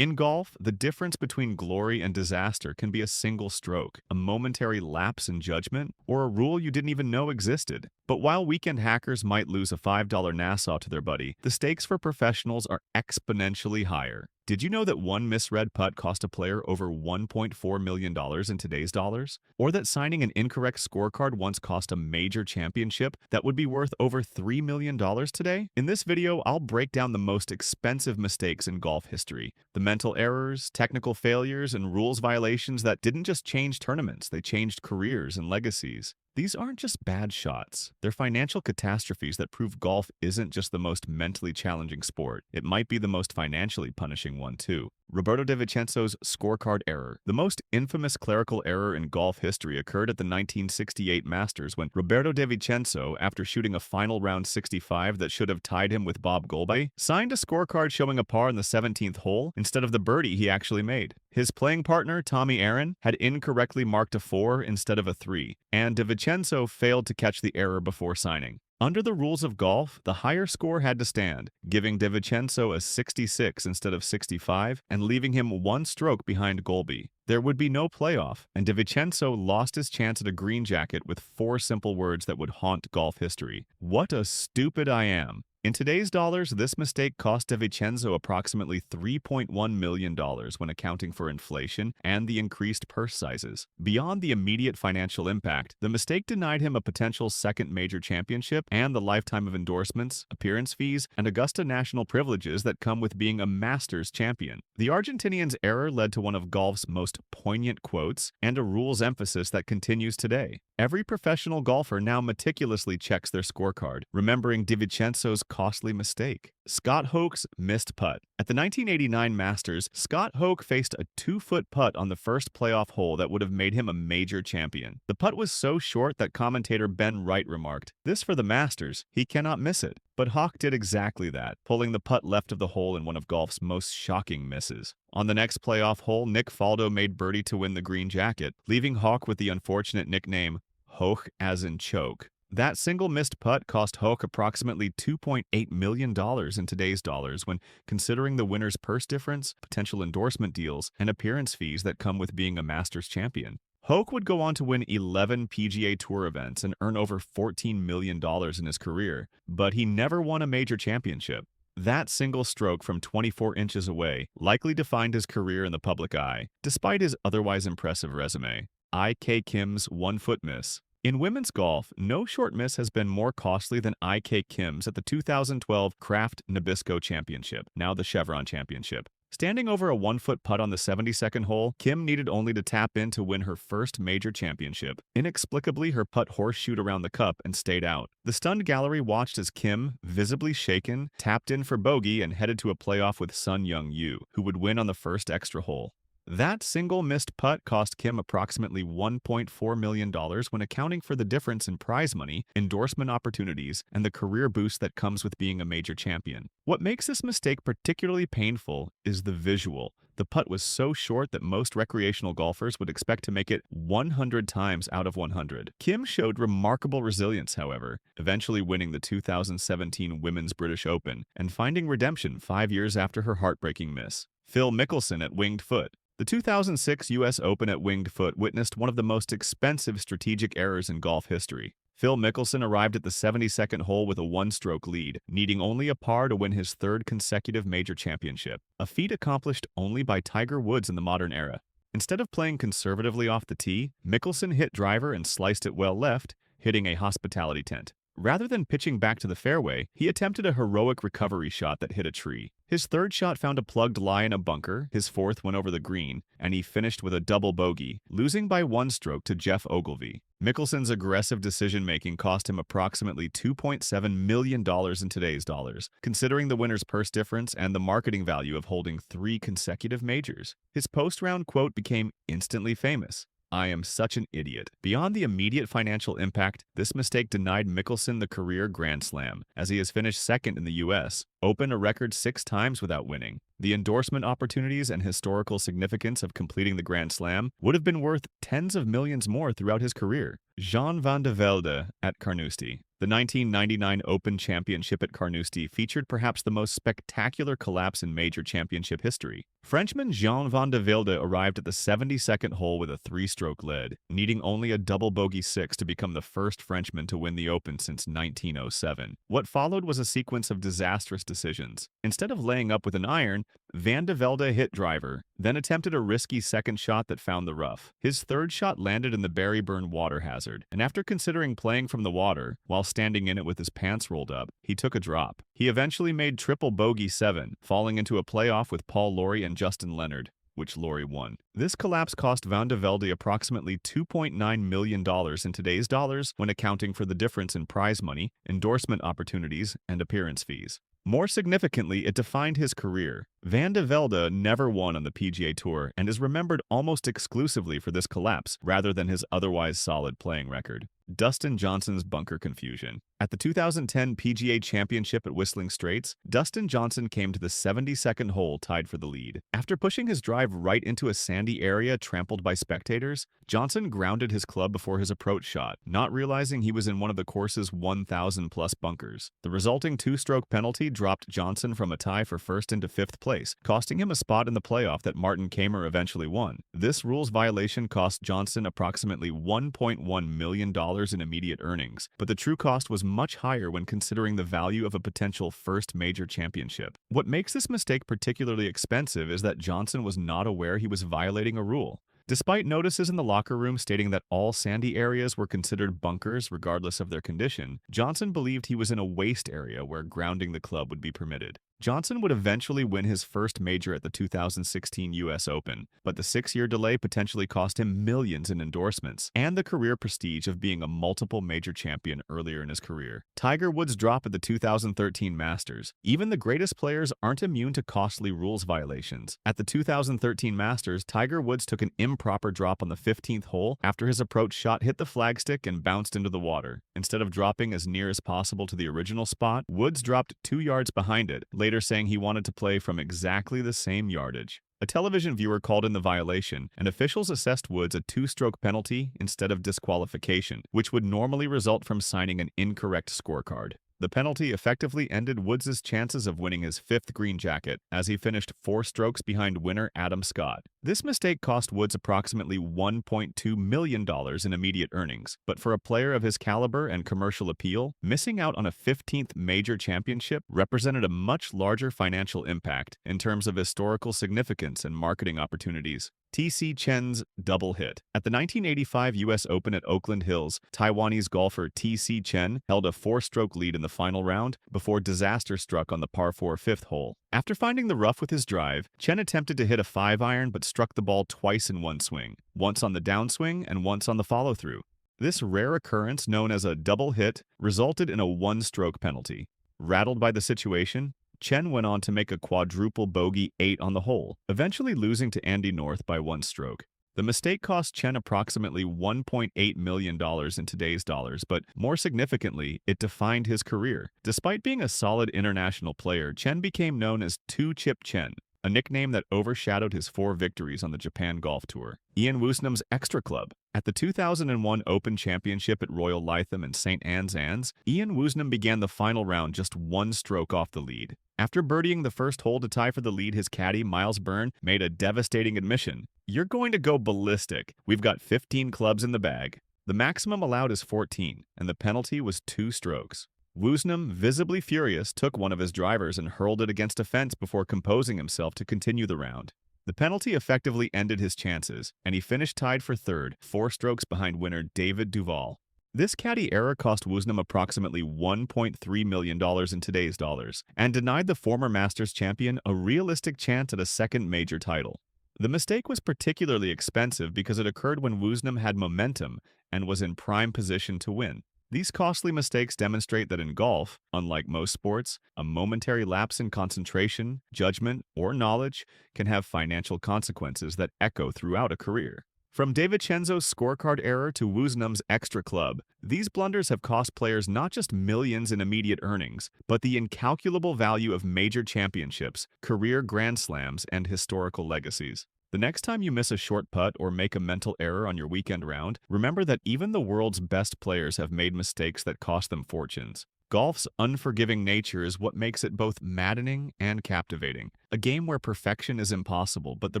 In golf, the difference between glory and disaster can be a single stroke, a momentary lapse in judgment, or a rule you didn't even know existed. But while weekend hackers might lose a $5 Nassau to their buddy, the stakes for professionals are exponentially higher. Did you know that one misread putt cost a player over $1.4 million in today's dollars? Or that signing an incorrect scorecard once cost a major championship that would be worth over $3 million today? In this video, I'll break down the most expensive mistakes in golf history. The mental errors, technical failures, and rules violations that didn't just change tournaments, they changed careers and legacies. These aren't just bad shots. They're financial catastrophes that prove golf isn't just the most mentally challenging sport. It might be the most financially punishing one, too. Roberto De Vicenzo's scorecard error. The most infamous clerical error in golf history occurred at the 1968 Masters when Roberto De Vicenzo, after shooting a final round 65 that should have tied him with Bob Goalby, signed a scorecard showing a par in the 17th hole instead of the birdie he actually made. His playing partner, Tommy Aaron, had incorrectly marked a 4 instead of a 3, and De Vicenzo failed to catch the error before signing. Under the rules of golf, the higher score had to stand, giving De Vicenzo a 66 instead of 65 and leaving him one stroke behind Goalby. There would be no playoff, and De Vicenzo lost his chance at a green jacket with 4 simple words that would haunt golf history. "What a stupid I am." In today's dollars, this mistake cost De Vicenzo approximately $3.1 million when accounting for inflation and the increased purse sizes. Beyond the immediate financial impact, the mistake denied him a potential second major championship and the lifetime of endorsements, appearance fees, and Augusta national privileges that come with being a Masters champion. The Argentinian's error led to one of golf's most poignant quotes and a rules emphasis that continues today. Every professional golfer now meticulously checks their scorecard, remembering De Vicenzo's costly mistake. Scott Hoch's missed putt. At the 1989 Masters, Scott Hoch faced a 2-foot putt on the first playoff hole that would have made him a major champion. The putt was so short that commentator Ben Wright remarked, "This for the Masters, he cannot miss it." But Hoch did exactly that, pulling the putt left of the hole in one of golf's most shocking misses. On the next playoff hole, Nick Faldo made birdie to win the green jacket, leaving Hoch with the unfortunate nickname Hoch as in choke. That single missed putt cost Hoch approximately $2.8 million in today's dollars when considering the winner's purse difference, potential endorsement deals, and appearance fees that come with being a Masters champion. Hoch would go on to win 11 PGA Tour events and earn over $14 million in his career, but he never won a major championship. That single stroke from 24 inches away likely defined his career in the public eye, despite his otherwise impressive resume. I.K. Kim's one-foot miss. In women's golf, no short miss has been more costly than I.K. Kim's at the 2012 Kraft Nabisco Championship, now the Chevron Championship. Standing over a 1-foot putt on the 72nd hole, Kim needed only to tap in to win her first major championship. Inexplicably, her putt horseshoed around the cup and stayed out. The stunned gallery watched as Kim, visibly shaken, tapped in for bogey and headed to a playoff with Sun Young Yu, who would win on the first extra hole. That single missed putt cost Kim approximately $1.4 million when accounting for the difference in prize money, endorsement opportunities, and the career boost that comes with being a major champion. What makes this mistake particularly painful is the visual. The putt was so short that most recreational golfers would expect to make it 100 times out of 100. Kim showed remarkable resilience, however, eventually winning the 2017 Women's British Open and finding redemption 5 years after her heartbreaking miss. Phil Mickelson at winged foot. The 2006 U.S. Open at winged foot witnessed one of the most expensive strategic errors in golf history. Phil Mickelson arrived at the 72nd hole with a 1-stroke lead, needing only a par to win his 3rd consecutive major championship, a feat accomplished only by Tiger Woods in the modern era. Instead of playing conservatively off the tee, Mickelson hit driver and sliced it well left, hitting a hospitality tent. Rather than pitching back to the fairway, he attempted a heroic recovery shot that hit a tree. His 3rd shot found a plugged lie in a bunker, his 4th went over the green, and he finished with a double bogey, losing by 1 stroke to Jeff Ogilvy. Mickelson's aggressive decision-making cost him approximately $2.7 million in today's dollars, considering the winner's purse difference and the marketing value of holding 3 consecutive majors. His post-round quote became instantly famous. "I am such an idiot." Beyond the immediate financial impact, this mistake denied Mickelson the career Grand Slam, as he has finished 2nd in the U.S. Open a record 6 times without winning. The endorsement opportunities and historical significance of completing the Grand Slam would have been worth tens of millions more throughout his career. Jean van de Velde at Carnoui. The 1999 Open Championship at Carnoustie featured perhaps the most spectacular collapse in major championship history. Frenchman Jean van de Velde arrived at the 72nd hole with a three-stroke lead, needing only a double bogey 6 to become the first Frenchman to win the Open since 1907. What followed was a sequence of disastrous decisions. Instead of laying up with an iron, Van de Velde hit driver, then attempted a risky second shot that found the rough. His third shot landed in the Barryburn water hazard, and after considering playing from the water, while standing in it with his pants rolled up, he took a drop. He eventually made triple bogey 7, falling into a playoff with Paul Lawrie and Justin Leonard, which Lawrie won. This collapse cost Van de Velde approximately $2.9 million in today's dollars when accounting for the difference in prize money, endorsement opportunities, and appearance fees. More significantly, it defined his career. Van de Velde never won on the PGA Tour and is remembered almost exclusively for this collapse rather than his otherwise solid playing record. Dustin Johnson's bunker confusion. At the 2010 PGA Championship at Whistling Straits, Dustin Johnson came to the 72nd hole tied for the lead. After pushing his drive right into a sandy area trampled by spectators, Johnson grounded his club before his approach shot, not realizing he was in one of the course's 1,000-plus bunkers. The resulting two-stroke penalty dropped Johnson from a tie for first into fifth place, costing him a spot in the playoff that Martin Kamer eventually won. This rules violation cost Johnson approximately $1.1 million in immediate earnings, but the true cost was much higher when considering the value of a potential first major championship. What makes this mistake particularly expensive is that Johnson was not aware he was violating a rule. Despite notices in the locker room stating that all sandy areas were considered bunkers regardless of their condition, Johnson believed he was in a waste area where grounding the club would be permitted. Johnson would eventually win his first major at the 2016 U.S. Open, but the 6-year delay potentially cost him millions in endorsements and the career prestige of being a multiple major champion earlier in his career. Tiger Woods' drop at the 2013 Masters. Even the greatest players aren't immune to costly rules violations. At the 2013 Masters, Tiger Woods took an improper drop on the 15th hole after his approach shot hit the flagstick and bounced into the water. Instead of dropping as near as possible to the original spot, Woods dropped 2 yards behind it, later saying he wanted to play from exactly the same yardage. A television viewer called in the violation, and officials assessed Woods a 2-stroke penalty instead of disqualification, which would normally result from signing an incorrect scorecard. The penalty effectively ended Woods' chances of winning his 5th green jacket, as he finished 4 strokes behind winner Adam Scott. This mistake cost Woods approximately $1.2 million in immediate earnings, but for a player of his caliber and commercial appeal, missing out on a 15th major championship represented a much larger financial impact in terms of historical significance and marketing opportunities. T.C. Chen's double hit. At the 1985 U.S. Open at Oakland Hills, Taiwanese golfer T.C. Chen held a 4-stroke lead in the final round before disaster struck on the par 4 5th hole. After finding the rough with his drive, Chen attempted to hit a 5-iron but struck the ball twice in one swing, once on the downswing and once on the follow-through. This rare occurrence, known as a double hit, resulted in a 1-stroke penalty. Rattled by the situation, Chen went on to make a quadruple bogey 8 on the hole, eventually losing to Andy North by 1 stroke. The mistake cost Chen approximately $1.8 million in today's dollars, but more significantly, it defined his career. Despite being a solid international player, Chen became known as Two-Chip Chen, a nickname that overshadowed his 4 victories on the Japan Golf Tour. Ian Woosnam's Extra Club. At the 2001 Open Championship at Royal Lytham in St. Anne's, Ian Woosnam began the final round just 1 stroke off the lead. After birdieing the first hole to tie for the lead, his caddy, Miles Byrne, made a devastating admission. "You're going to go ballistic. We've got 15 clubs in the bag." The maximum allowed is 14, and the penalty was 2 strokes. Woosnam, visibly furious, took one of his drivers and hurled it against a fence before composing himself to continue the round. The penalty effectively ended his chances, and he finished tied for 3rd, 4 strokes behind winner David Duval. This caddy error cost Woosnam approximately $1.3 million in today's dollars, and denied the former Masters champion a realistic chance at a 2nd major title. The mistake was particularly expensive because it occurred when Woosnam had momentum and was in prime position to win. These costly mistakes demonstrate that in golf, unlike most sports, a momentary lapse in concentration, judgment, or knowledge can have financial consequences that echo throughout a career. From De Vicenzo's scorecard error to Woosnam's Extra Club, these blunders have cost players not just millions in immediate earnings, but the incalculable value of major championships, career Grand Slams, and historical legacies. The next time you miss a short putt or make a mental error on your weekend round, remember that even the world's best players have made mistakes that cost them fortunes. Golf's unforgiving nature is what makes it both maddening and captivating. A game where perfection is impossible, but the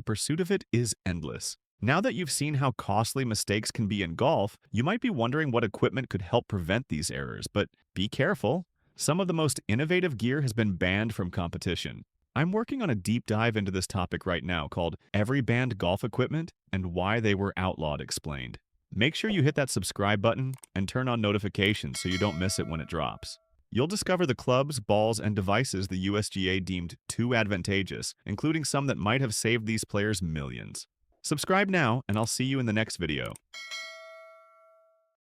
pursuit of it is endless. Now that you've seen how costly mistakes can be in golf, you might be wondering what equipment could help prevent these errors, but be careful. Some of the most innovative gear has been banned from competition. I'm working on a deep dive into this topic right now called Every Banned Golf Equipment and Why They Were Outlawed Explained. Make sure you hit that subscribe button and turn on notifications so you don't miss it when it drops. You'll discover the clubs, balls, and devices the USGA deemed too advantageous, including some that might have saved these players millions. Subscribe now, and I'll see you in the next video.